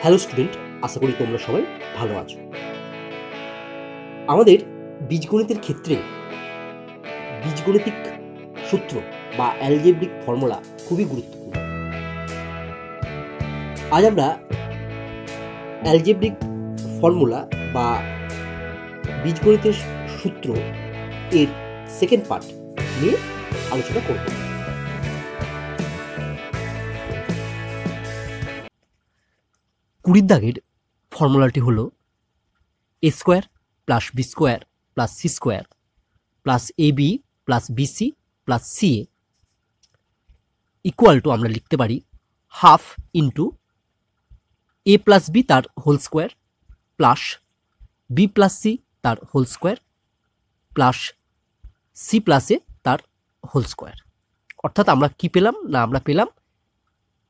Hello student, আশা করি তোমরা সবাই ভালো আছো। আমাদের বীজগণিতের ক্ষেত্রে বীজগণিতিক সূত্র বা অ্যালজেব্রিক ফর্মুলা খুবই গুরুত্বপূর্ণ। আজ আমরা অ্যালজেব্রিক ফর্মুলা বা বীজগণিতের সূত্র এর সেকেন্ড পার্ট নিয়ে আলোচনা করব। কুড়ির দাগের ফর্মুলাটি হলো a square plus b square plus c square plus a b plus bc plus c a equal to আমরা লিখতে পারি half into a plus b তার whole square plus b plus c তার whole square plus c plus a তার whole square. অর্থাৎ আমরা কি পেলাম না, আমরা পেলাম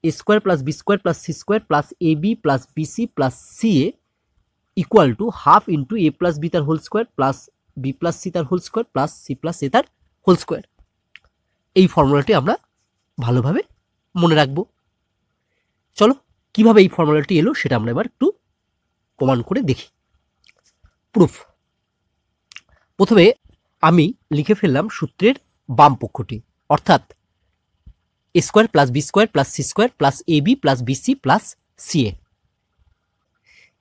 a square plus b square plus c square plus a b plus bc plus c a equal to half into a plus b তার whole square plus b plus c তার whole square plus c plus a তার whole square. এই ফর্মুলাটি আমরা ভালোভাবে মনে রাখবো। চলো কিভাবে এই ফর্মুলাটি এলো সেটা আমরা এবার একটু প্রমাণ করে দেখি। প্রুফ। প্রথমে আমি লিখে ফেললাম সূত্রের বাম পক্ষটি, অর্থাৎ a square plus b square plus c square plus a b plus bc plus c a.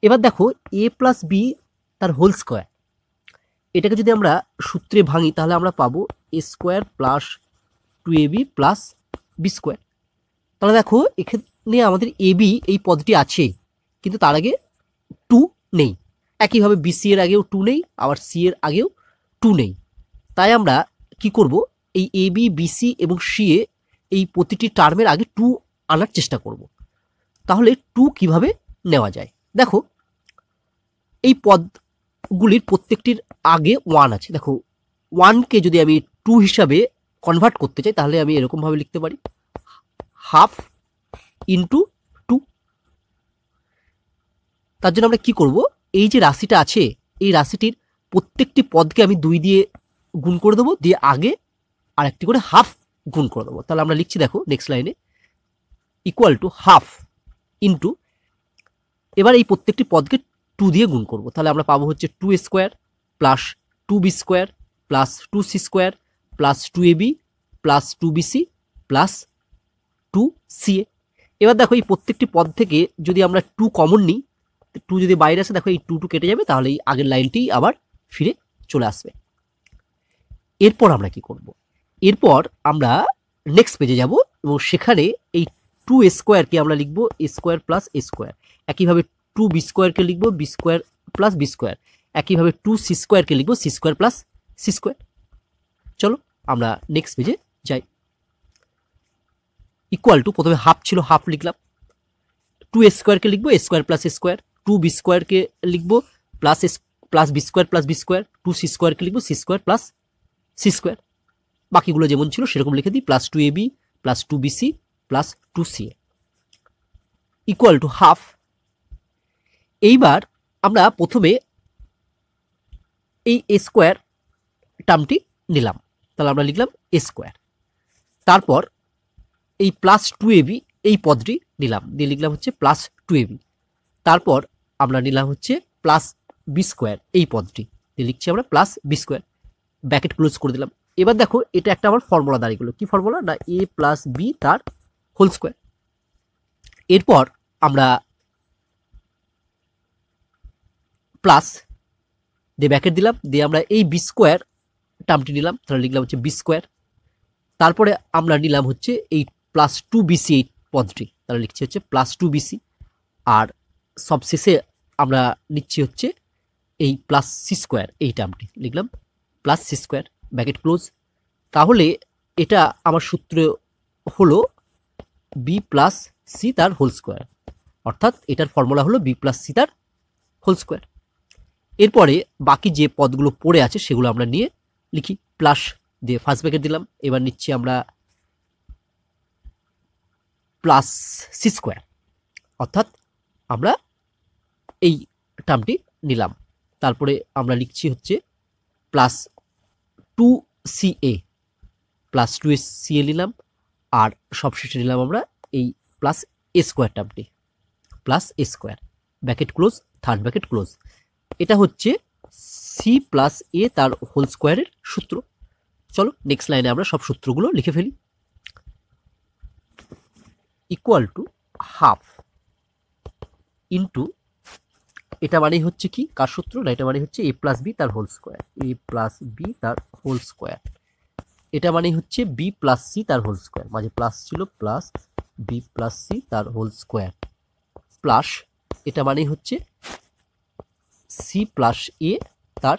এবার দেখো এ প্লাস বি তার হোল স্কোয়ার, এটাকে যদি আমরা সূত্রে ভাঙি তাহলে আমরা পাবো a square plus two a b plus b square. তাহলে দেখো এখানে আমাদের এ বি এই পদটি আছে, কিন্তু তার আগে টু নেই। একইভাবে বিসি এর আগেও টু নেই, আবার সি এর আগেও টু নেই। তাই আমরা কি করব, এই এ বি বিসি এবং সি এ এই প্রতিটি টার্মের আগে টু আনার চেষ্টা করব। তাহলে টু কিভাবে নেওয়া যায় দেখো, এই পদগুলির প্রত্যেকটির আগে ওয়ান আছে। দেখো ওয়ানকে যদি আমি টু হিসাবে কনভার্ট করতে চাই তাহলে আমি এরকমভাবে লিখতে পারি হাফ ইন্টু টু। তার জন্য আমরা কি করব, এই যে রাশিটা আছে এই রাশিটির প্রত্যেকটি পদকে আমি দুই দিয়ে গুণ করে দেবো, দিয়ে আগে আর একটি করে হাফ গুণ করে দেবো। তাহলে আমরা লিখছি দেখো নেক্সট লাইনে ইকুয়াল টু হাফ ইন্টু, এবার এই প্রত্যেকটি পদকে টু দিয়ে গুণ করব। তাহলে আমরা পাবো হচ্ছে two square plus two b square plus two c square plus two a b plus two BC plus two c a. এবার দেখো এই প্রত্যেকটি পদ থেকে যদি আমরা টু কমন নিই, টু যদি বাইরে আসে দেখো এই টু টু কেটে যাবে, তাহলে এই আগের লাইনটি আবার ফিরে চলে আসবে। এরপর আমরা কি করব, এরপর আমরা নেক্সট পেজে যাব এবং সেখানে এই টু স্কোয়ারকে আমরা লিখবো a square plus a square. একইভাবে টু বি স্কোয়ারকে লিখবো b square plus b square. একইভাবে টু সি স্কোয়ারকে লিখবো c square plus c square. চলো আমরা নেক্সট পেজে যাই। ইকুয়াল টু, প্রথমে হাফ ছিল হাফ লিখলাম, টু এ স্কোয়ারকে লিখবো a square plus a square, two b স্কোয়ারকে লিখবো plus plus b square plus b square, two c স্কোয়ারকে লিখবো c square plus c square. বাকিগুলো যেমন ছিল সেরকম লিখে দিই, plus two a b plus two BC plus two c a equal to half. এইবার আমরা প্রথমে এই এ স্কোয়ার টার্মটি নিলাম, তাহলে আমরা লিখলাম এ স্কোয়ার। তারপর এই প্লাস টু এ বি এই পদটি নিলাম, দিয়ে লিখলাম হচ্ছে প্লাস টু এ বি। তারপর আমরা নিলাম হচ্ছে প্লাস বি স্কোয়ার এই পদটি, দিয়ে লিখছি আমরা plus b square, bracket close করে দিলাম। এবার দেখো এটা একটা আমার ফর্মুলা দাঁড়িয়ে গেল। কি ফর্মুলা না, এ প্লাস বি তার হোল স্কোয়ার। এরপর আমরা প্লাস দিয়ে ব্র্যাকেট দিলাম, দিয়ে আমরা এই বি স্কোয়ার টার্মটি নিলাম, তাহলে লিখলাম হচ্ছে বি স্কোয়ার। তারপরে আমরা নিলাম হচ্ছে এই প্লাস টু বিসি এই পদটি, তাহলে লিখছি হচ্ছে প্লাস টু বিসি। আর সবশেষে আমরা নিচ্ছি হচ্ছে এই প্লাস সি স্কোয়ার এই টার্মটি, লিখলাম plus c square, bracket close. তাহলে এটা আমার সূত্র হলো বি প্লাস সি তার হোল স্কোয়ার, অর্থাৎ এটার ফর্মুলা হলো বি প্লাস সি তার হোল স্কোয়ার। এরপরে বাকি যে পদগুলো পড়ে আছে সেগুলো আমরা নিয়ে লিখি, প্লাস দিয়ে ফার্স্ট ব্র্যাকেট দিলাম। এবার নিচ্ছি আমরা প্লাস সি স্কোয়ার, অর্থাৎ আমরা এই টার্মটি নিলাম। তারপরে আমরা লিখছি হচ্ছে plus two c a, plus two c a নিলাম, আর সবশেষে নিলাম আমরা এই প্লাস এ স্কোয়ার টার্মটি। Plus a square, bracket close, third bracket close. এটা হচ্ছে সি প্লাস এ তার হোল স্কোয়ারের সূত্র। চলো নেক্সট লাইনে আমরা সব সূত্রগুলো লিখে ফেলি। ইকুয়াল টু হাফ ইন্টু, এটা মানে হচ্ছে কি কার সূত্র না, এটা মানে হচ্ছে এ প্লাস বি তার হোল স্কোয়ার, এ প্লাস বি তার হোল স্কোয়ার। এটা মানে হচ্ছে বি প্লাস সি তার হোল স্কোয়ার, মাঝে প্লাস ছিল, প্লাস বি প্লাস সি তার হোল স্কোয়ার, প্লাস এটা মানে হচ্ছে সি প্লাস এ তার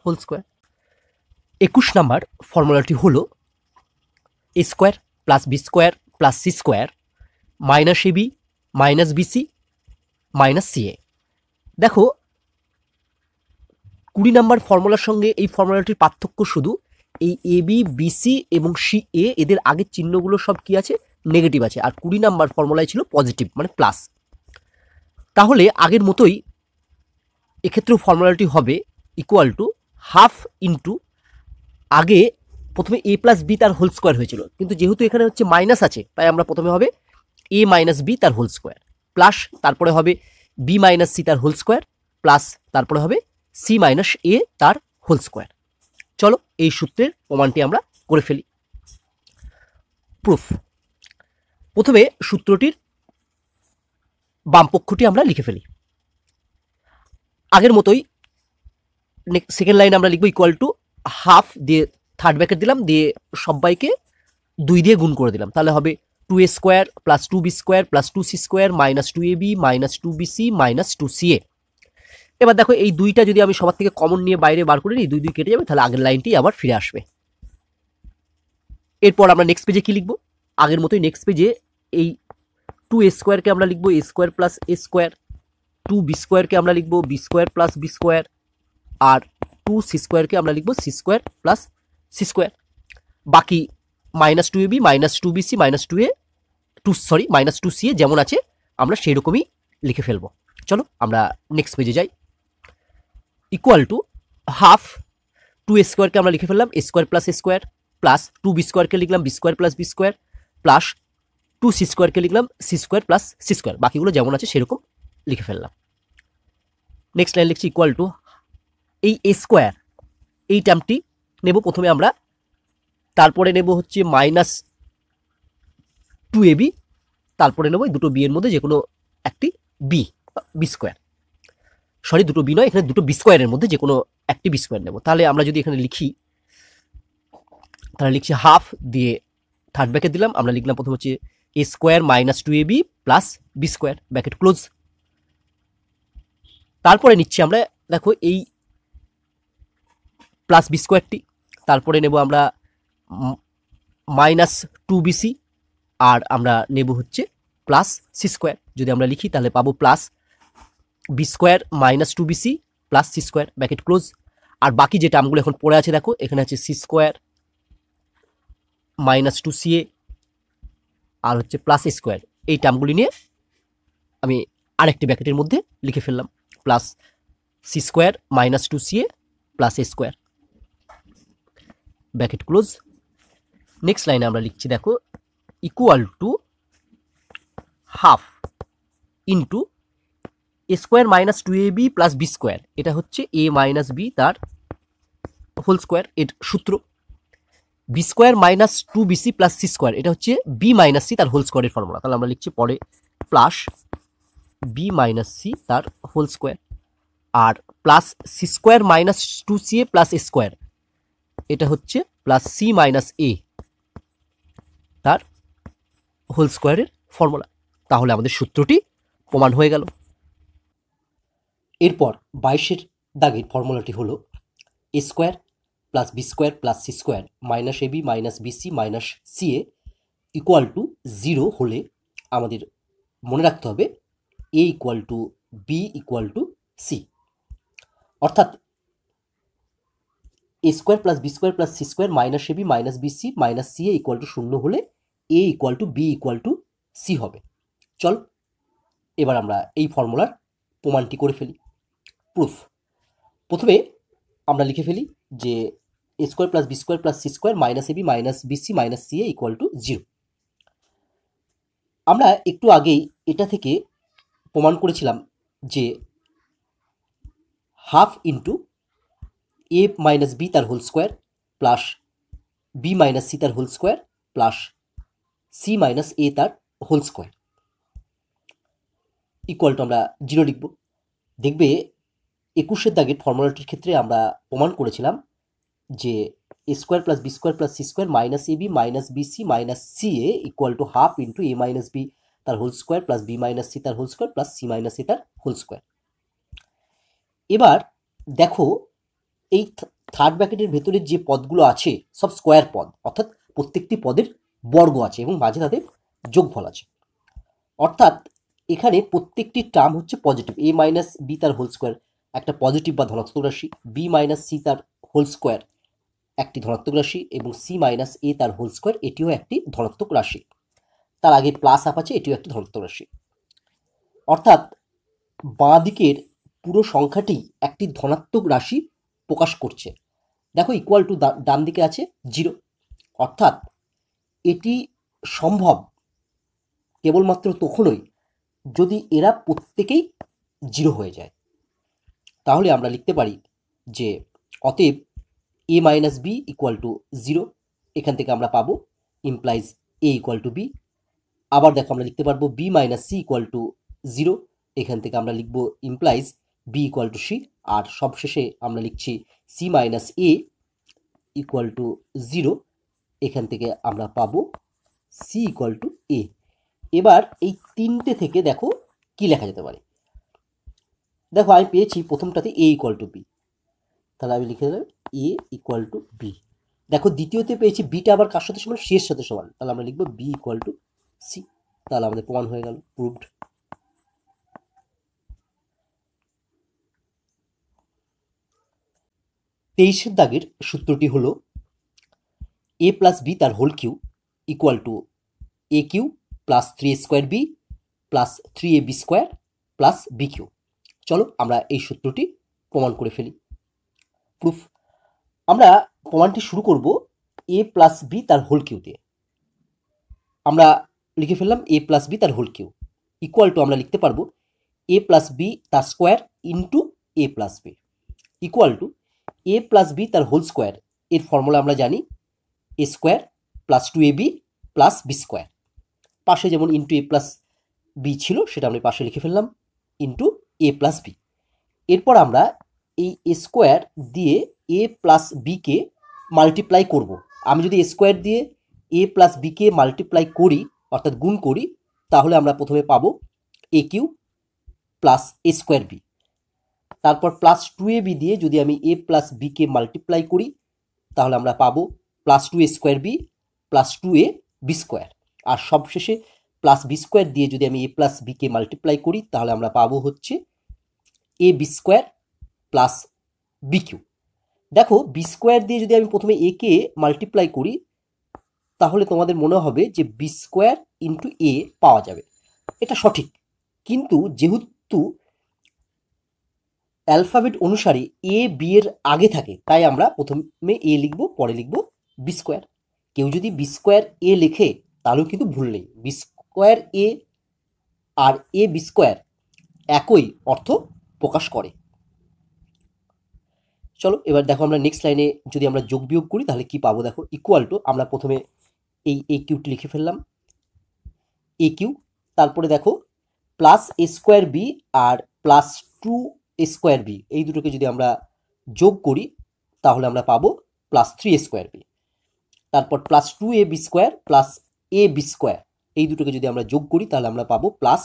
হোল স্কোয়ার। 21 নাম্বার ফর্মুলাটি হলো a square plus b square plus c square minus a b minus BC minus c a. দেখো 20 নাম্বার ফর্মুলার সঙ্গে এই ফর্মুলাটির পার্থক্য শুধু এই এ বি বিসি এবং সি এ, এদের আগের চিহ্নগুলো সব কি আছে, নেগেটিভ আছে, আর 20 নাম্বার ফর্মুলায় ছিল পজিটিভ মানে প্লাস। তাহলে আগের মতোই এক্ষেত্রেও ফর্মুলাটি হবে ইকুয়াল টু হাফ ইন্টু, আগে প্রথমে এ প্লাস বি তার হোল স্কোয়ার হয়েছিল, কিন্তু যেহেতু এখানে হচ্ছে মাইনাস আছে তাই আমরা প্রথমে হবে এ মাইনাস বি তার হোল স্কোয়ার, প্লাস তারপরে হবে বি মাইনাস সি তার হোল স্কোয়ার, প্লাস তারপরে হবে সি মাইনাস এ তার হোল স্কোয়ার। চলো এই সূত্রের প্রমাণটি আমরা করে ফেলি। প্রুফ। প্রথমে সূত্রটির বাম পক্ষটি আমরা লিখে ফেলি আগের মতোই। সেকেন্ড লাইন আমরা লিখবো ইকুয়াল টু হাফ দিয়ে থার্ড ব্র্যাকেট দিলাম, দিয়ে সবাইকে 2 দিয়ে গুণ করে দিলাম, তাহলে হবে 2a square plus 2b square plus 2c square minus 2ab minus 2bc minus 2ca। এবার দেখো এই 2টা যদি আমি সবার থেকে কমন নিয়ে বাইরে বার করে নিই, 2 2 কেটে যাবে, তাহলে আগের লাইনটি আবার ফিরে আসবে। এরপর আমরা নেক্সট পেজে কি লিখবো, আগের মতোই নেক্সট পেজে এই 2a স্কোয়ারকে আমরা লিখবো a square plus a square, 2b স্কোয়ারকে আমরা লিখবো b square plus b square, আর 2c স্কোয়ারকে আমরা লিখবো c square plus c square. বাকি minus 2ab minus 2bc minus 2a minus 2ca যেমন আছে আমরা সেই রকমই লিখে ফেলবো। চলো আমরা নেক্সট পেজে যাই। ইকুয়াল টু হাফ 2a স্কোয়ারকে আমরা লিখে ফেললাম a square plus a square, plus 2b স্কোয়ারকে লিখলাম b square plus b square, plus 2c স্কোয়ারকে লিখলাম c square plus c square, বাকিগুলো যেমন আছে সেরকম লিখে ফেললাম। নেক্সট লাইন লিখছি ইকুয়াল টু এই a স্কোয়ার, এই টার্মটি নেব প্রথমে আমরা, তারপরে নেব হচ্ছে মাইনাস 2ab, তারপরে নেব দুটো বি এর মধ্যে যে কোনো একটি বি স্কোয়ার, সরি দুটো বি নয়, এখানে দুটো বি স্কোয়ারের মধ্যে যে কোনো একটি বি স্কোয়ার নেব। তাহলে আমরা যদি এখানে লিখি, তাহলে লিখছি হাফ দিয়ে থার্ড ব্র্যাকেট দিলাম, আমরা লিখলাম প্রথম হচ্ছে a square minus 2ab plus b square bracket close. তারপরে নিচ্ছি আমরা দেখো এই প্লাস বি স্কোয়ারটি, তারপরে নেব আমরা মাইনাস 2bc, আর আমরা নেব হচ্ছে প্লাস সি স্কোয়ার। যদি আমরা লিখি তাহলে পাবো plus b square minus 2bc plus c square bracket close. আর বাকি যে টার্মগুলো এখন পড়ে আছে দেখো, এখানে আছে সি স্কোয়ার মাইনাস 2ca আর হচ্ছে প্লাস এ স্কোয়ার, এই টার্মগুলি নিয়ে আমি আরেকটি ব্র্যাকেটের মধ্যে লিখে ফেললাম, plus c square minus 2ca plus a square bracket close. Next লাইনে আমরা লিখছি দেখো equal to half into a square minus 2ab plus b square, এটা হচ্ছে এ মাইনাস বি তার হোল স্কোয়ার এর সূত্র, b square minus 2bc plus c square, এটা হচ্ছে বি মাইনাস সি তার হোল স্কোয়ারের ফর্মুলা। তাহলে আমরা লিখছি পরে প্লাস বি মাইনাস সি তার হোল স্কোয়ার, আর plus c square minus 2ca plus a square, এটা হচ্ছে প্লাস সি মাইনাস এ তার হোল স্কোয়ারের ফর্মুলা। তাহলে আমাদের সূত্রটি প্রমাণ হয়ে গেল। এরপর 22-এর দাগের ফর্মুলাটি হলো a square plus b square plus c square minus AB minus BC minus ca equal to 0 হলে আমাদের মনে রাখতে হবে a equal to b equal to c, অর্থাৎ a square plus b square plus c square minus AB minus BC minus ca equal to 0 হলে a equal to b equal to c হবে। চল এবার আমরা এই ফর্মুলার প্রমাণটি করে ফেলি। প্রুফ। প্রথমে আমরা লিখে ফেলি যে a square plus b square plus c square minus AB minus BC minus ca equal to 0। আমরা একটু আগেই এটা থেকে প্রমাণ করেছিলাম যে half into a minus b তার whole square plus b minus c তার whole square plus c minus a তার হোল স্কোয়ার ইকুয়াল টু আমরা 0 লিখব। দেখবে 21 দাগের ফর্মুলাটির ক্ষেত্রে আমরা প্রমাণ করেছিলাম যে a square plus b square plus c square minus a b minus b c minus c a equal to half into a minus b তার whole square plus b minus c তার whole square plus c minus a তার whole square. এবার দেখো এই third ব্র্যাকেটের ভেতরে যে পদগুলো আছে সব স্কোয়ার পদ, অর্থাৎ প্রত্যেকটি পদের বর্গ আছে এবং মাঝে তাদের যোগফল আছে। অর্থাৎ এখানে প্রত্যেকটি টার্ম হচ্ছে পজিটিভ। এ মাইনাস বি তার হোল স্কোয়ার একটা পজিটিভ বা ধনাত্মক রাশি, বি মাইনাস সি তার হোল স্কোয়ার একটি ধনাত্মক রাশি এবং সি মাইনাস এ তার হোল স্কোয়ার এটিও একটি ধনাত্মক রাশি। তার আগে প্লাস আপ আছে, এটিও একটি ধনাত্মক রাশি। অর্থাৎ বাঁ দিকের পুরো সংখ্যাটি একটি ধনাত্মক রাশি প্রকাশ করছে। দেখো ইকুয়াল টু ডান দিকে আছে 0, অর্থাৎ এটি সম্ভব কেবলমাত্র তখনই যদি এরা প্রত্যেকেই 0 হয়ে যায়। তাহলে আমরা লিখতে পারি যে অতএব a minus B equal to 0, এখান থেকে আমরা পাবো implies a equal to b. আবার দেখো আমরা লিখতে পারবো b minus C equal to 0, এখান থেকে আমরা লিখবো implies b equal to c. আর সবশেষে আমরা লিখছি c minus A equal to 0, এখান থেকে আমরা পাবো সি ইকুয়াল টু এ। এবার এই তিনটে থেকে দেখো কি লেখা যেতে পারে। দেখো আমি পেয়েছি প্রথমটাতে এ ইকুয়াল টু বি, তাহলে আমি লিখে দিলাম এ ইকুয়াল টু বি। দেখো দ্বিতীয়তে পেয়েছি বিটা আবার কার সাথে সমান, সি এর সাথে সমান, তাহলে আমরা লিখবো বি ইকুয়াল টু সি। তাহলে আমাদের প্রমাণ হয়ে গেল, প্রুভড। 23 দাগের সূত্রটি হলো এ প্লাস বি তার whole cube equal to a cube plus 3a square b plus 3ab square plus b cube. চলো আমরা এই সূত্রটি প্রমাণ করে ফেলি, প্রুফ। আমরা প্রমাণটি শুরু করব এ প্লাস বি তার হোল কিউ দিয়ে। আমরা লিখে ফেললাম এ প্লাস বি তার হোল কিউ ইকুয়াল টু আমরা লিখতে পারবো এ প্লাস বি তার square into a plus b equal to a plus b তার হোল স্কোয়ার। এর ফর্মুলা আমরা জানি a square plus 2ab plus b square. পাশে যেমন ইন্টু এ প্লাস বি ছিল সেটা আমরা পাশে লিখে ফেললাম ইন্টু এ প্লাস বি। এরপর আমরা এই এ স্কোয়ার দিয়ে এ প্লাস বিকে মাল্টিপ্লাই করব। আমি যদি এ স্কোয়ার দিয়ে এ প্লাস বিকে মাল্টিপ্লাই করি অর্থাৎ গুণ করি, তাহলে আমরা প্রথমে পাবো এ cube plus a square B. তারপর প্লাস 2ab দিয়ে যদি আমি এ প্লাস বিকে মাল্টিপ্লাই করি তাহলে আমরা পাবো plus 2a square b plus 2a b square. আর সবশেষে প্লাস বি স্কোয়ার দিয়ে যদি আমি এ প্লাস বিকে মাল্টিপ্লাই করি তাহলে আমরা পাবো হচ্ছে a b square plus b cube. দেখো বি স্কোয়ার দিয়ে যদি আমি প্রথমে এ কে মাল্টিপ্লাই করি তাহলে তোমাদের মনে হবে যে বি স্কোয়ার ইন্টু এ পাওয়া যাবে, এটা সঠিক। কিন্তু যেহেতু অ্যালফাবেট অনুসারে এ বি এর আগে থাকে তাই আমরা প্রথমে এ লিখব, পরে লিখব বি স্কোয়ার। কেউ যদি বি স্কোয়ার এ লেখে তাহলেও কিন্তু ভুল নেই, বি স্কোয়ার এ আর এ বি স্কোয়ার একই অর্থ প্রকাশ করে। চলো এবার দেখো আমরা নেক্সট লাইনে যদি আমরা যোগ বিয়োগ করি তাহলে কি পাবো। দেখো ইকুয়াল টু আমরা প্রথমে এই এ কিউটি লিখে ফেললাম এ কিউ, তারপরে দেখো plus a square B R plus 2a square B এই দুটোকে যদি আমরা যোগ করি তাহলে আমরা পাবো প্লাস 3a স্কোয়ার বি। তারপর plus 2ab square plus a b square এই দুটোকে যদি আমরা যোগ করি তাহলে আমরা পাবো প্লাস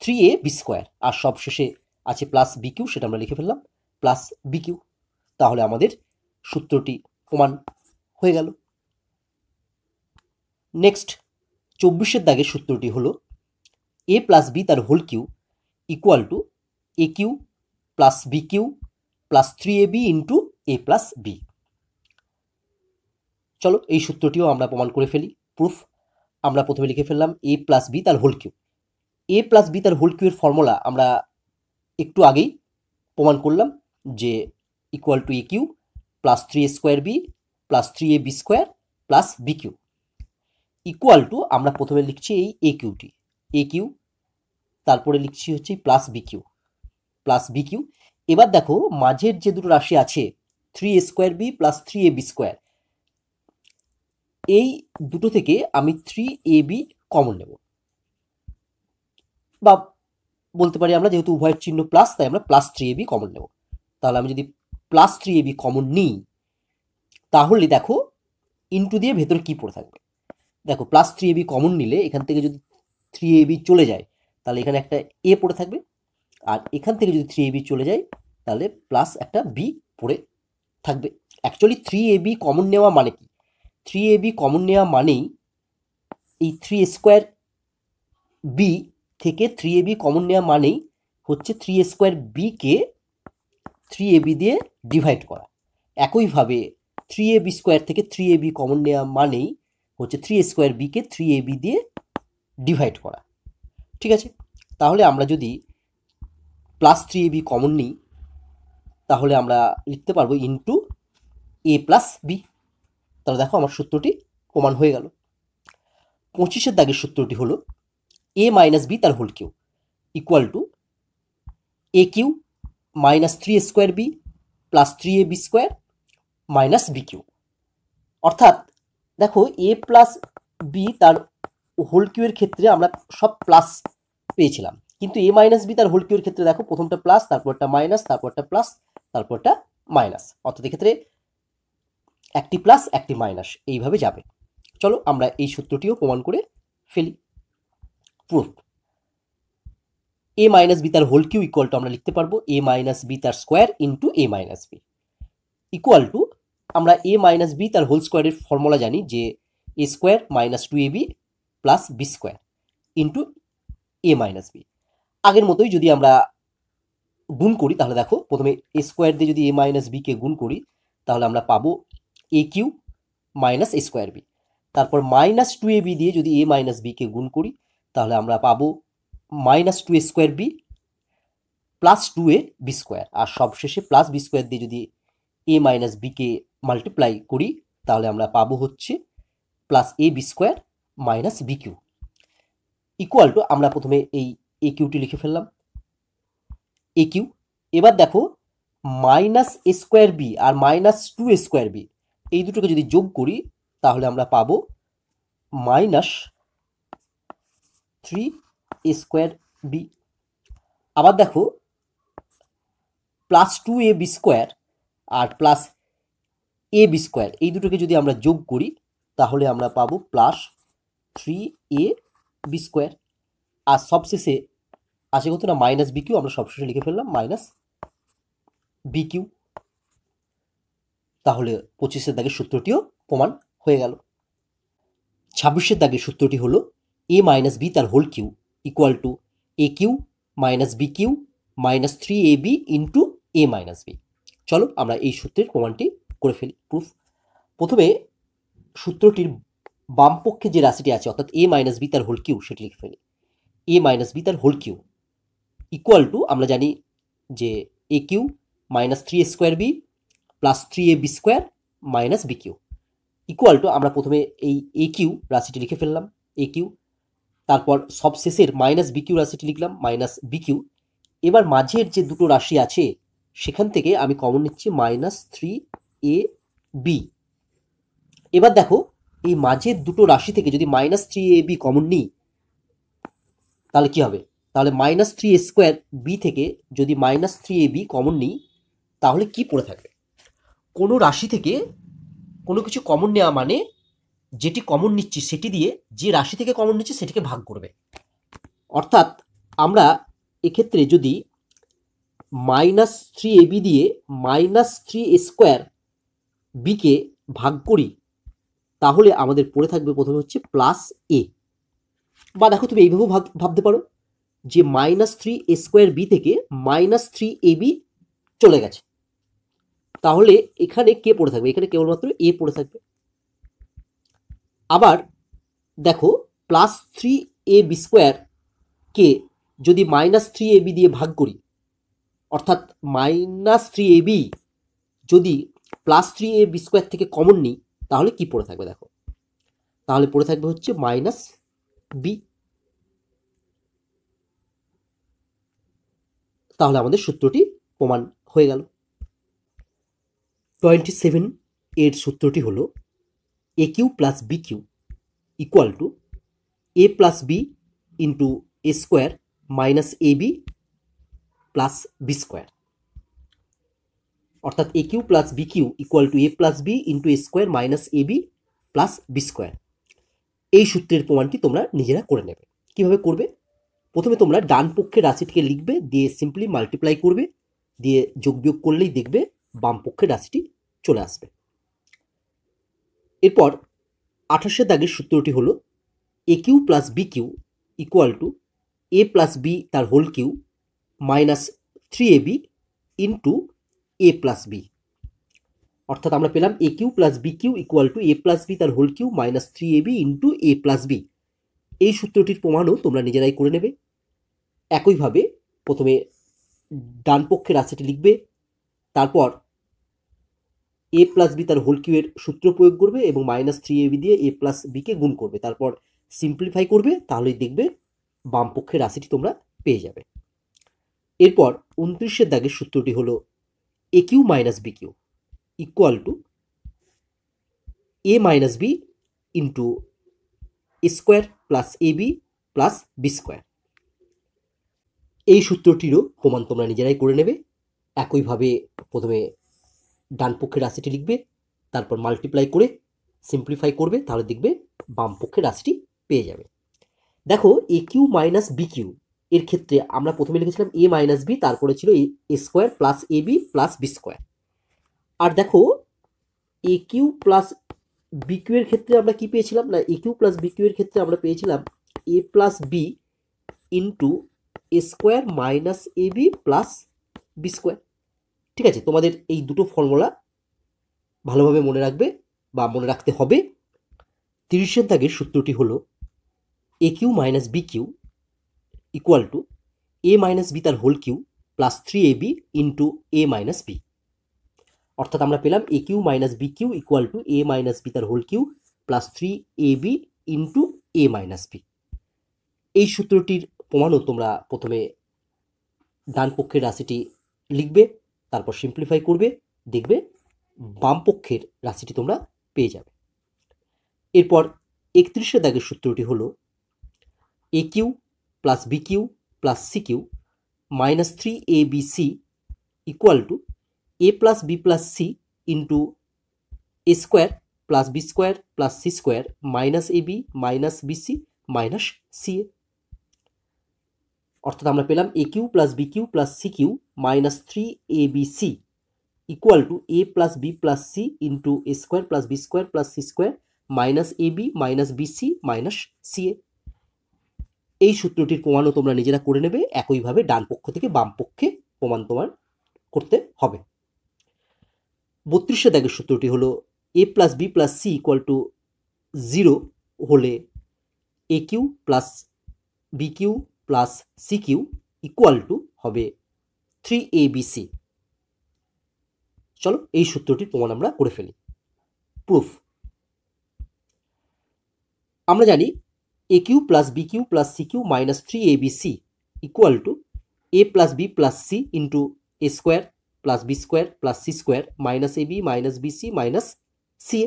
3ab স্কোয়ার। আর সবশেষে আছে প্লাস বি কিউ, সেটা আমরা লিখে ফেললাম প্লাস বি কিউ। তাহলে আমাদের সূত্রটি প্রমাণ হয়ে গেল। নেক্সট 24 দাগের সূত্রটি হলো এ প্লাস বি তার whole cube equal to a cube plus b cube plus 3ab into a plus b. চলো এই সূত্রটিও আমরা প্রমাণ করে ফেলি, প্রুফ। আমরা প্রথমে লিখে ফেললাম এ প্লাস বি তার whole cube. A plus b তার হোল কিউ এর ফর্মুলা আমরা একটু আগেই প্রমাণ করলাম যে equal to a cube plus 3a square b plus 3ab square plus b cube equal to আমরা প্রথমে লিখছি এই এ কিউটি, এ কিউ তারপরে লিখছি হচ্ছে প্লাস বি কিউ। এবার দেখো মাঝের যে দুটো রাশি আছে 3a² b প্লাস 3ab², এই দুটো থেকে আমি 3ab কমন নেব, বা বলতে পারি আমরা যেহেতু উভয়ের চিহ্ন প্লাস তাই আমরা প্লাস 3ab কমন নেব। তাহলে আমি যদি প্লাস 3ab কমন নিই তাহলে দেখো ইনটু দিয়ে ভেতরে কি পড়ে থাকবে। দেখো প্লাস 3ab কমন নিলে এখান থেকে যদি 3ab চলে যায় তাহলে এখানে একটা এ পড়ে থাকবে, আর এখান থেকে যদি 3ab চলে যায় তাহলে প্লাস একটা বি পড়ে থাকবে। অ্যাকচুয়ালি 3ab কমন নেওয়া মানে কি? 3ab কমন নেওয়া মানেই এই 3a² b থেকে 3ab কমন নেওয়া মানেই হচ্ছে 3a² b-কে 3ab দিয়ে ডিভাইড করা। একইভাবে 3ab² থেকে 3ab কমন নেওয়া মানেই হচ্ছে 3a² b-কে 3ab দিয়ে ডিভাইড করা। ঠিক আছে, তাহলে আমরা যদি প্লাস 3ab কমন নিই তাহলে আমরা লিখতে পারবো ইন্টু a প্লাস বি। তাহলে দেখো আমার সূত্রটি প্রমাণ হয়ে গেল। 25-এর দাগের সূত্রটি হলো a মাইনাস বি তার whole cube equal to a cube minus 3a² b plus 3ab² minus b cube. অর্থাৎ দেখো a প্লাস বি তার হোল কিউয়ের ক্ষেত্রে আমরা সব প্লাস পেয়েছিলাম, কিন্তু a মাইনাস বি তার হোল কিউয়ের ক্ষেত্রে দেখো প্রথমটা প্লাস, তারপরটা মাইনাস, তারপরটা প্লাস, তারপরটা মাইনাস। অর্থাৎ এক্ষেত্রে একটি প্লাস একটি মাইনাস এইভাবে যাবে। চলো আমরা এই সূত্রটিও প্রমাণ করে ফেলি। প্রুফ, a মাইনাস বি তার হোল কিউ ইকুয়াল টু আমরা লিখতে পারবো a মাইনাস বি তার square into a minus B equal to, আমরা a মাইনাস বি তার হোল স্কোয়ারের ফর্মুলা জানি যে a² minus 2ab plus b² into a minus b. আগের মতোই যদি আমরা গুণ করি তাহলে দেখো প্রথমে a² দিয়ে যদি a মাইনাস বিকে গুণ করি তাহলে আমরা পাবো a cube minus a² b. তারপর মাইনাস 2ab দিয়ে যদি a মাইনাস বিকে গুণ করি তাহলে আমরা পাবো minus 2a² B plus 2ab², আর সবশেষে প্লাস b² দিয়ে যদি a মাইনাস বিকে মাল্টিপ্লাই করি তাহলে আমরা পাবো হচ্ছে plus ab² minus b cube equal to, আমরা প্রথমে এই এ কিউটি লিখে ফেললাম এ কিউ। এবার দেখো মাইনাস a² বি আর মাইনাস 2a² বি এই দুটোকে যদি যোগ করি তাহলে আমরা পাবো মাইনাস 3a² বি। আবার দেখো প্লাস 2ab² আর প্লাস ab² এই দুটোকে যদি আমরা যোগ করি তাহলে আমরা পাবো প্লাস 3ab², আর সবশেষে আছে কত না মাইনাস বি কিউ, আমরা সবশেষে লিখে ফেললাম মাইনাস বি কিউ। তাহলে 25-এর দাগের সূত্রটিও প্রমাণ হয়ে গেল। 26-এর দাগের সূত্রটি হলো a মাইনাস বি তার whole cube equal to a cube minus b cube minus 3ab into a minus b. চলো আমরা এই সূত্রের প্রমাণটি করে ফেলি। প্রুফ, প্রথমে সূত্রটির বাম পক্ষে যে রাশিটি আছে অর্থাৎ a মাইনাস বি তার হোল কিউ সেটি লিখে ফেলি। a মাইনাস বি তার হোল কিউ ইকুয়াল টু, আমরা জানি যে a cube minus 3a² b plus 3ab² minus b cube equal to, আমরা প্রথমে এই এ কিউ রাশিটি লিখে ফেললাম এ কিউ, তারপর সবশেষের মাইনাস বি কিউ রাশিটি লিখলাম মাইনাস বি কিউ। এবার মাঝের যে দুটো রাশি আছে সেখান থেকে আমি কমন নিচ্ছি মাইনাস 3ab। এবার দেখো এই মাঝের দুটো রাশি থেকে যদি মাইনাস 3ab কমন নিই তাহলে কি হবে? তাহলে মাইনাস 3a² বি থেকে যদি মাইনাস 3ab কমন নিই তাহলে কি পড়ে থাকবে? কোনো রাশি থেকে কোনো কিছু কমন নেওয়া মানে যেটি কমন নিচ্ছি সেটি দিয়ে যে রাশি থেকে কমন নিচ্ছি সেটিকে ভাগ করবে। অর্থাৎ আমরা এক্ষেত্রে যদি মাইনাস 3ab দিয়ে মাইনাস 3a² বিকে ভাগ করি তাহলে আমাদের পড়ে থাকবে প্রথমে হচ্ছে প্লাস এ, বা দেখো তুমি এইভাবেও ভাবতে পারো যে মাইনাস 3a² বি থেকে মাইনাস 3ab চলে গেছে, তাহলে এখানে কে পড়ে থাকবে? এখানে কেবলমাত্র এ পড়ে থাকবে। আবার দেখো প্লাস 3ab² কে যদি মাইনাস 3ab দিয়ে ভাগ করি, অর্থাৎ মাইনাস 3ab যদি প্লাস 3ab² থেকে কমন নিই তাহলে কি পড়ে থাকবে? দেখো তাহলে পড়ে থাকবে হচ্ছে মাইনাস বি। তাহলে আমাদের সূত্রটি প্রমাণ হয়ে গেল। 27 এর সূত্রটি হলো a cube plus b cube equal to a plus b into a square minus a b plus b square, অর্থাৎ a cube plus b cube equal to a plus b into a square minus a b plus b square. এই সূত্রের প্রমাণটি তোমরা নিজেরা করে নেবে। কিভাবে করবে? প্রথমে তোমরা ডান পক্ষের রাশিটিকে লিখবে, দিয়ে সিম্পলি মাল্টিপ্লাই করবে, দিয়ে যোগ বিয়োগ করলেই দেখবে বাম পক্ষের রাশিটি চলে আসবে। এরপর 28 দাগের সূত্রটি হলো a cube plus b cube equal to a plus b তার whole cube minus 3ab into a plus b, অর্থাৎ আমরা পেলাম a cube plus b cube equal to a plus b তার whole cube minus 3ab into a plus b. এই সূত্রটির প্রমাণও তোমরা নিজেরাই করে নেবে। একইভাবে প্রথমে ডান পক্ষের রাশিটি লিখবে, তারপর এ প্লাস বি তার হোল কিউ এর সূত্র প্রয়োগ করবে এবং মাইনাস 3ab দিয়ে এ প্লাস বিকে গুণ করবে, তারপর সিম্পলিফাই করবে, তাহলেই দেখবে বাম পক্ষের রাশিটি তোমরা পেয়ে যাবে। এরপর 29 দাগের সূত্রটি হলো a cube minus b cube equal to a minus b into a square plus a b plus b square. এই সূত্রটিরও প্রমাণ তোমরা নিজেরাই করে নেবে। একইভাবে প্রথমে ডান পক্ষের রাশিটি লিখবে, তারপর মাল্টিপ্লাই করে সিম্পলিফাই করবে, তাহলে দেখবে বাম পক্ষের রাশিটি পেয়ে যাবে। দেখো a cube minus b Q এর ক্ষেত্রে আমরা প্রথমে লিখেছিলাম এ মাইনাস বি, তারপরে ছিল এ square plus a b plus b square. আর দেখো a cube plus b Q এর ক্ষেত্রে আমরা কি পেয়েছিলাম না, a cube plus b Q এর ক্ষেত্রে আমরা পেয়েছিলাম এ plus b into a square minus a b plus b square. ঠিক আছে, তোমাদের এই দুটো ফর্মুলা ভালোভাবে মনে রাখবে বা মনে রাখতে হবে। 30 দাগের সূত্রটি হলো a cube minus b cube equal to a minus b তার whole cube plus 3ab into a minus b, অর্থাৎ আমরা পেলাম a cube minus b cube equal to a minus b তার whole cube plus 3ab into a minus b. এই সূত্রটির প্রমাণও তোমরা প্রথমে ডান পক্ষের রাশিটি লিখবে, তারপর সিম্পলিফাই করবে, দেখবে বাম পক্ষের রাশিটি তোমরা পেয়ে যাবে। এরপর 31 দাগের সূত্রটি হলো a cube plus b cube plus c cube minus 3abc equal to a plus b plus c into a square plus b square plus c square minus a b minus BC minus c a, অর্থাৎ আমরা পেলাম a cube plus b cube plus c cube minus 3abc equal to a plus b plus c into a square plus b square plus c square minus a b minus BC minus c এ। এই সূত্রটির প্রমাণও তোমরা নিজেরা করে নেবে। একইভাবে ডান পক্ষ থেকে বাম পক্ষে প্রমাণ তোমার করতে হবে। 32 দাগের সূত্রটি হলো a plus b plus c equal to 0 হলে a cube plus b cube plus c cube equal to হবে 3abc। চলো এই সূত্রটির প্রমাণ আমরা করে ফেলি। প্রুফ, আমরা জানি a cube plus b cube plus c cube minus 3abc equal to a plus b plus c into a square plus b square plus c square minus a b minus BC minus c a.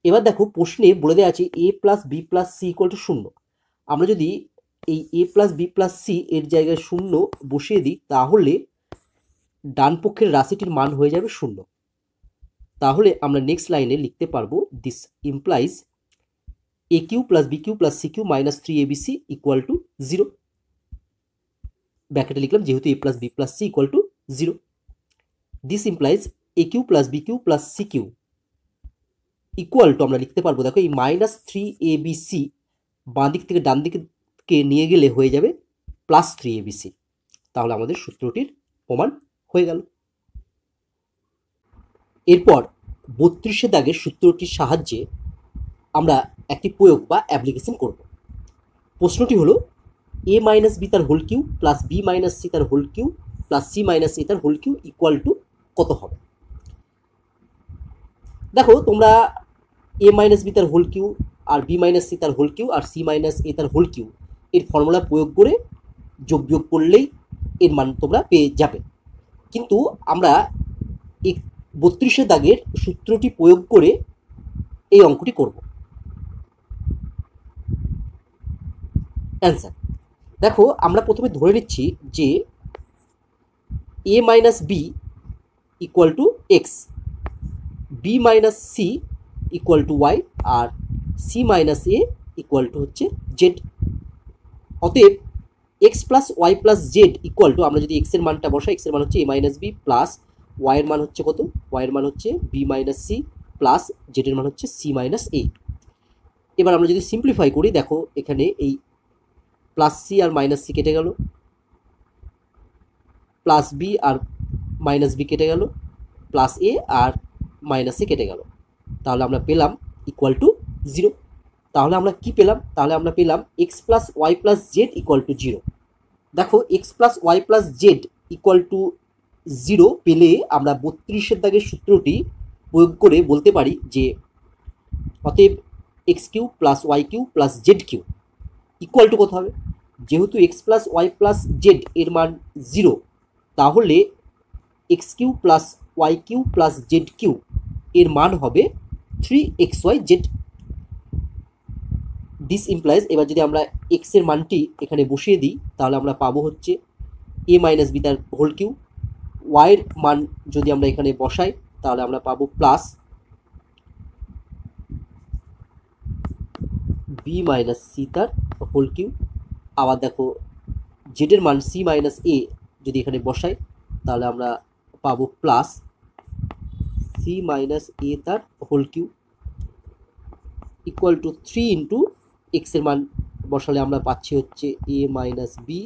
এবার দেখো প্রশ্নে বলে দেওয়া আছে a plus b plus c equal to 0। আমরা যদি এই a plus b plus c এর জায়গায় 0 বসিয়ে দিই, তাহলে ডান পক্ষের রাশিটির মান হয়ে যাবে 0। তাহলে আমরা নেক্সট লাইনে লিখতে পারবো this implies a cube plus b cube plus c cube minus 3abc equal to 0। ব্র্যাকেটে লিখলাম যেহেতু a plus b plus c equal to 0। This implies a cube plus b cube plus c cube equal to আমরা লিখতে পারবো, দেখো এই minus 3abc বাঁ দিক থেকে ডান দিকে নিয়ে গেলে হয়ে যাবে প্লাস 3abc। তাহলে আমাদের সূত্রটির প্রমাণ হয়ে গেল। এরপর 32 দাগের সূত্রটির সাহায্যে আমরা একটি প্রয়োগ বা অ্যাপ্লিকেশন করব। প্রশ্নটি হলো এ মাইনাস বি তার whole cube plus b minus c তার whole cube plus c minus a তার হোল কিউ ইকুয়াল টু কত হবে। দেখো তোমরা এ মাইনাস বি তার হোল কিউ আর বি মাইনাস সি তার হোল কিউ আর সি মাইনাস এ তার হোল কিউ এর ফর্মুলা প্রয়োগ করে যোগ বিয়োগ করলেই এর মান তোমরা পেয়ে যাবে। কিন্তু আমরা 32 দাগের সূত্রটি প্রয়োগ করে এই অঙ্কটি করব। অ্যান্সার দেখো, আমরা প্রথমে ধরে নিচ্ছি যে a minus B equal to X, B minus C equal to Y, আর C minus A equal to হচ্ছে জেড। অতএব X plus Y plus Z equal to, আমরা যদি এক্সের মানটা বসাই, এক্সের মান হচ্ছে এ মাইনাস বি, প্লাস ওয়াইয়ের মান হচ্ছে কত, ওয়াইয়ের মান হচ্ছে বি মাইনাস সি, প্লাস জেডের মান হচ্ছে সি মাইনাস এ। এবার আমরা যদি সিম্পলিফাই করি, দেখো এখানে এই প্লাস সি আর মাইনাস সি কেটে গেল, প্লাস বি আর মাইনাস বি কেটে গেল, প্লাস এ আর মাইনাস এ কেটে গেল। তাহলে আমরা পেলাম ইকুয়াল টু 0। তাহলে আমরা কি পেলাম? তাহলে আমরা পেলাম x plus Y plus Z equal to 0। দেখো, x plus Y plus Z equal to 0 পেলে আমরা 32 দাগের সূত্রটি প্রয়োগ করে বলতে পারি যে অতএব x cube plus y cube plus z cube equal to কত হবে? যেহেতু x plus Y plus z এর মান 0, তাহলে x cube plus y cube plus z cube এর মান হবে 3xyz। দিস ইমপ্লাইজ, এবার যদি আমরা এক্স এর মানটি এখানে বসিয়ে দিই, তাহলে আমরা পাবো হচ্ছে এ মাইনাস বি তার হোল কিউ। ওয়াইয়ের মান যদি আমরা এখানে বসাই, তাহলে আমরা পাবো প্লাস বি মাইনাস সি তার হোল কিউ। আবার দেখো, জেডের মান সি মাইনাস এ যদি এখানে বসাই, তাহলে আমরা পাবো প্লাস সি মাইনাস এ তার whole cube equal to 3 into এক্সের মান বসালে আমরা পাচ্ছি হচ্ছে এ মাইনাস বি,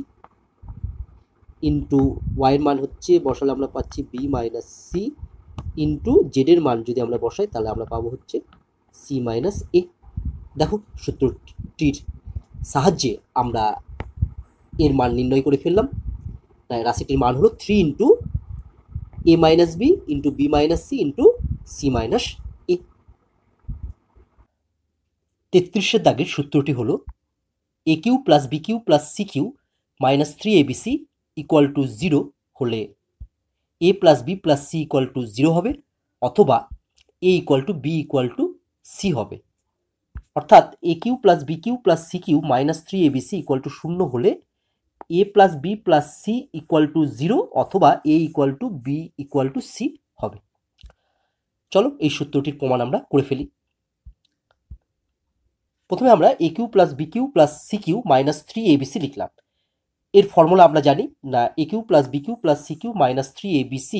ইন্টু ওয়াইয়ের মান হচ্ছে বসালে আমরা পাচ্ছি বি মাইনাস সি, ইন্টু জেডের মান যদি আমরা বসাই, তাহলে আমরা পাবো হচ্ছে সি মাইনাস এ। দেখো, সূত্রটির সাহায্যে আমরা এর মান নির্ণয় করে ফেললাম। তাই রাশিটির মান হলো 3 into a minus b into b minus c into c minus a. 33 দাগের সূত্রটি হলো a cube plus b cube plus c cube minus 3abc equal to 0 হলে a plus b plus c equal to 0 হবে, অথবা a equal to b equal to c হবে। অর্থাৎ a cube plus b cube plus c cube minus 3abc equal to 0 হলে a plus b plus c equal to 0 অথবা a equal to b equal to c হবে। চলো এই সূত্রটির প্রমাণ আমরা করে ফেলি। প্রথমে আমরা a cube plus b cube plus c cube minus 3abc লিখলাম। এর ফর্মুলা আমরা জানি না, a cube plus b cube plus c cube minus 3abc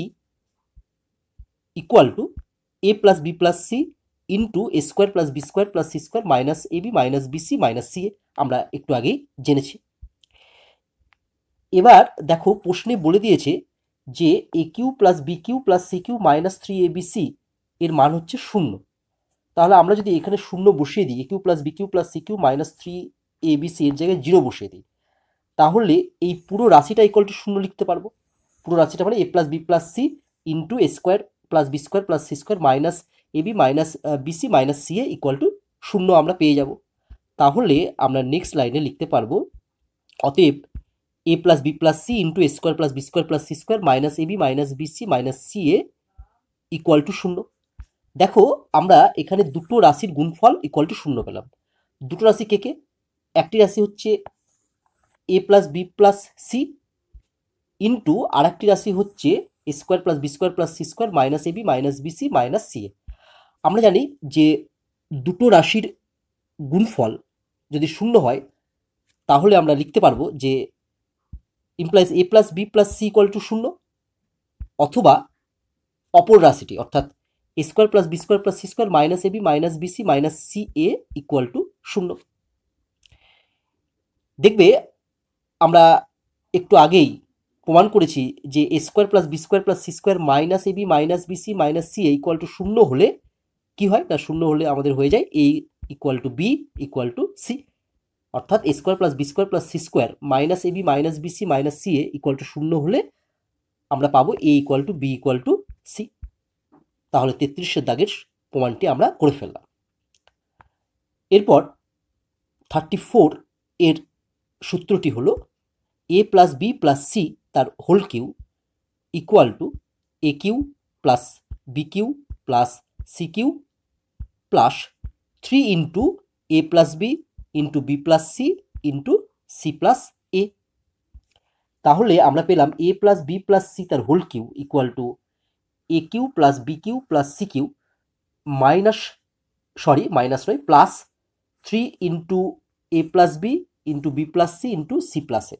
equal to a plus b plus c into a square plus b square plus c square minus AB minus BC minus c a, আমরা একটু আগেই জেনেছি। এবার দেখো, প্রশ্নে বলে দিয়েছে যে a cube plus b cube plus c cube minus 3abc এর মান হচ্ছে 0। তাহলে আমরা যদি এখানে 0 বসিয়ে দিই, a cube plus b cube plus c cube minus 3abc এর জায়গায় 0 বসিয়ে দিই, তাহলে এই পুরো রাশিটা ইকুয়াল টু 0 লিখতে পারবো। পুরো রাশিটা মানে a plus b plus c into a square plus b square plus c square minus AB minus BC minus c a equal to 0 আমরা পেয়ে যাব। তাহলে আমরা নেক্সট লাইনে লিখতে পারবো অতএব a plus b plus c into a square plus b square plus c square minus AB minus BC minus c a equal to 0। দেখো, আমরা এখানে দুটো রাশির গুণফল ইকুয়াল টু 0 পেলাম। দুটো রাশি কে কে? একটি রাশি হচ্ছে a plus b plus c into আর একটি রাশি হচ্ছে a square plus b square plus c square minus AB minus BC minus c a. আমরা জানি যে দুটো রাশির গুণফল যদি 0 হয়, তাহলে আমরা লিখতে পারবো যে implies a plus b plus c equal to 0, অথবা অপর রাশিটি অর্থাৎ a square plus b square plus c square minus AB minus BC minus c a equal to 0। দেখবে, আমরা একটু আগেই প্রমাণ করেছি যে a square plus b square plus c square minus AB minus BC minus c a equal to 0 হলে কি হয় না, 0 হলে আমাদের হয়ে যায় a equal to b equal to c. অর্থাৎ a square plus b square plus c square minus AB minus BC minus c a equal to 0 হলে আমরা পাবো a equal to b equal to c. তাহলে 33 দাগের প্রমাণটি আমরা করে ফেললাম। এরপর 34 এর সূত্রটি হলো a plus b plus c তার whole cube equal to a cube plus b cube plus c cube plus 3 into a plus b into b plus c into c plus a. তাহলে আমরা পেলাম a plus b plus c তার whole cube equal to a cube plus b cube plus c cube plus 3 into a plus b into b plus c into c plus a.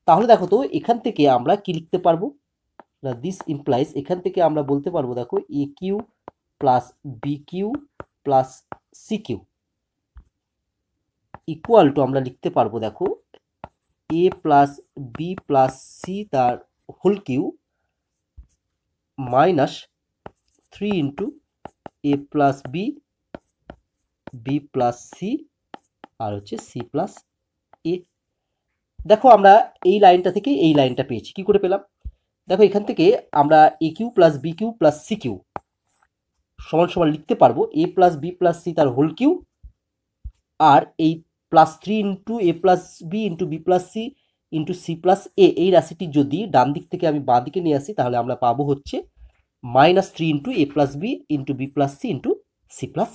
তাহলে দেখো তো এখান থেকে আমরা কি লিখতে পারবো, দিস ইমপ্লাইজ এখান থেকে আমরা বলতে পারবো দেখো a cube plus b cube plus c cube equal to আমরা লিখতে পারবো দেখো a plus b plus c তার whole cube minus 3 into a plus b b plus c আর হচ্ছে সি প্লাস এ। দেখো আমরা এই লাইনটা থেকে এই লাইনটা পেয়েছি। কি করে পেলাম? দেখো এখান থেকে আমরা a cube plus b cube plus c cube সমান সমান লিখতে পারবো a plus b plus c তার হোল কিউ আর এই plus 3 into a plus b into b plus c into c plus a, এই রাশিটি যদি ডান দিক থেকে আমি বাঁ দিকে নিয়ে আসি তাহলে আমরা পাবো হচ্ছে -3 into a plus b into b plus c into c plus